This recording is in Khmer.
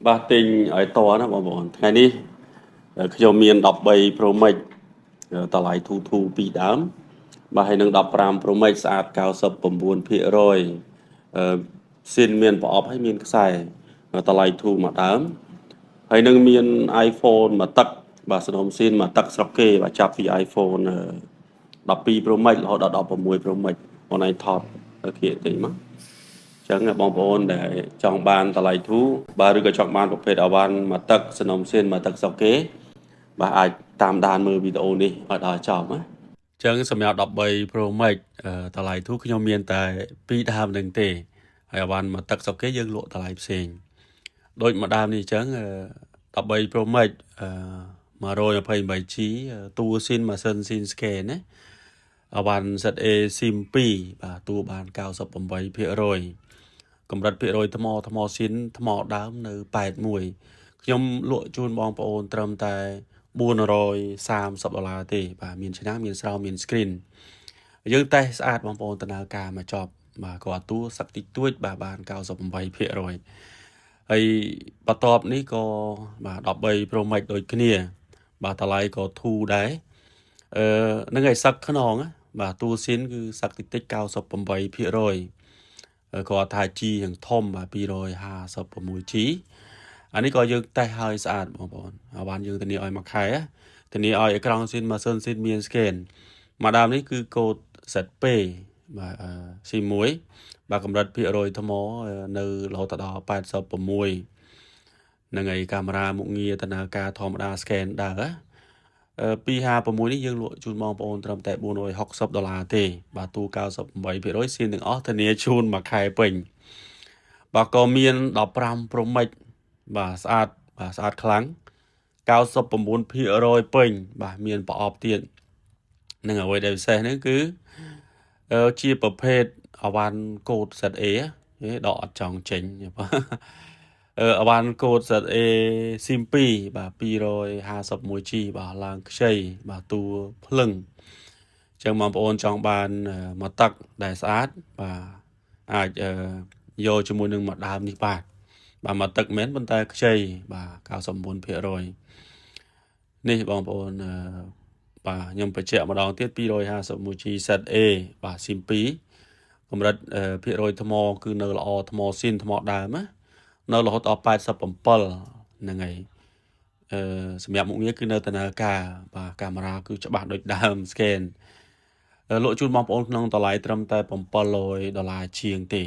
បាទទិញឲ្យតណាបងប្អូនថ្ងៃនេះខ្ញុំមាន13 Pro Max តម្លៃធូរពីដើមបាទហើយនឹង15 Pro Max ស្អាត99%ស៊ីនមានប្រអប់ហើយមានខ្សែតម្លៃធូរមកដើមហើយនឹងមាន iPhone មួយទឹកបាទសនុំស៊ីនមួយទឹកស្រុកគេបាទចាប់ពី iPhone 12 Pro Max រហូតដល់16 Pro Max បងឯងថតគៀកទិញមកចឹងបងប្អូនដែលចង់បានតម្លៃធូរបាទឬក៏ចង់បានប្រភេទអវ៉ាន់មួយទឹកសនុំស៊ីនមួយទឹកស្រុកគេបាទអាចតាមដានមើលវីដេអូនេះឲ្យដល់ចប់ណាចឹងសម្រាប់13 Pro Max តម្លៃធូរខ្ញុំមានតែ2ដើមនឹងទេហើយអវ៉ាន់មួយទឹកស្រុកគេយើងលក់តម្លៃផ្សេងដូចម្ដើមនេះអញ្ចឹង13 Pro Max 128G តួស៊ីនម៉ាស៊ីនស៊ីនស្កេនណាអវ៉ាន់ ZA SIM 2បាទតួបាន98%កម្រិតភាគរយថ្មស៊ីនថ្មដើមនៅ81ខ្ញុំលក់ជូនបងប្អូនត្រឹមតែ$430ទេបាទមានឆ្នាំងមានស្រោមមាន screen យើងតេស្តស្អាតបងប្អូនដំណើរការមកចប់បាទគាត់តួសឹកតិចតួចបាទបាន98%ហើយបន្ទាប់នេះក៏បាទ13 Pro Max ដូចគ្នាបាទតម្លៃក៏ធូរដែរនឹងឲ្យសឹកខ្នងបាទតួស៊ីនគឺសឹកតិចតិច98%គាត់ថា G យ៉ាងធំបាទ 256G អានេះក៏យើងតេស្តឲ្យស្អាតបងប្អូនហើយបានយើងធានាឲ្យមួយខែធានាឲ្យអេក្រង់ស៊ីនម៉ាស៊ីនស៊ីនមាន scan មកដើមនេះគឺកូដ ZP បាទ C1 បាទកម្រិតភាគរយថ្មនៅរហូតដល់86នឹងឯកាមេរ៉ាមុខងារដំណើរការធម្មតា scan ដើរ256នេះយើងលក់ជូនបងប្អូនត្រឹមតែ$460ទេបាទទូ98%ស៊ីនទាំងអស់ធានាជូនមួយខែពេញបាទក៏មាន15 Pro Max បាទស្អាតខ្លាំង99%ពេញបាទមានប្រអប់ទៀតនឹងអ្វីដែលពិសេសហ្នឹងគឺជាប្រភេទអវ៉ាន់កូដ ZA ដកអត់ចង់ចេញបាទអវ៉ាន់កូដ ZA SIM 2បាទ 251G បាទឡើងខ្ចីបាទតួភ្លឹងចឹងបងប្អូនចង់បានមកទឹកដែលស្អាតបាទអាចយកជាមួយនឹងមួយដើមនេះបាទមកទឹកមែនប៉ុន្តែខ្ចីបាទ99%នេះបងប្អូនបាទខ្ញុំបញ្ជាក់ម្ដងទៀត 251G ZA បាទ SIM 2កម្រិតភាគរយថ្មគឺនៅល្អថ្មស៊ីនថ្មដើមណានៅរហូតដល់87ហ្នឹងហើយសម្រាប់មុខងារគឺនៅដំណើរការបាទកាមេរ៉ាគឺច្បាស់ដូចដើម scan លក់ជូនបងប្អូនក្នុងតម្លៃត្រឹមតែ$700ជាងទេ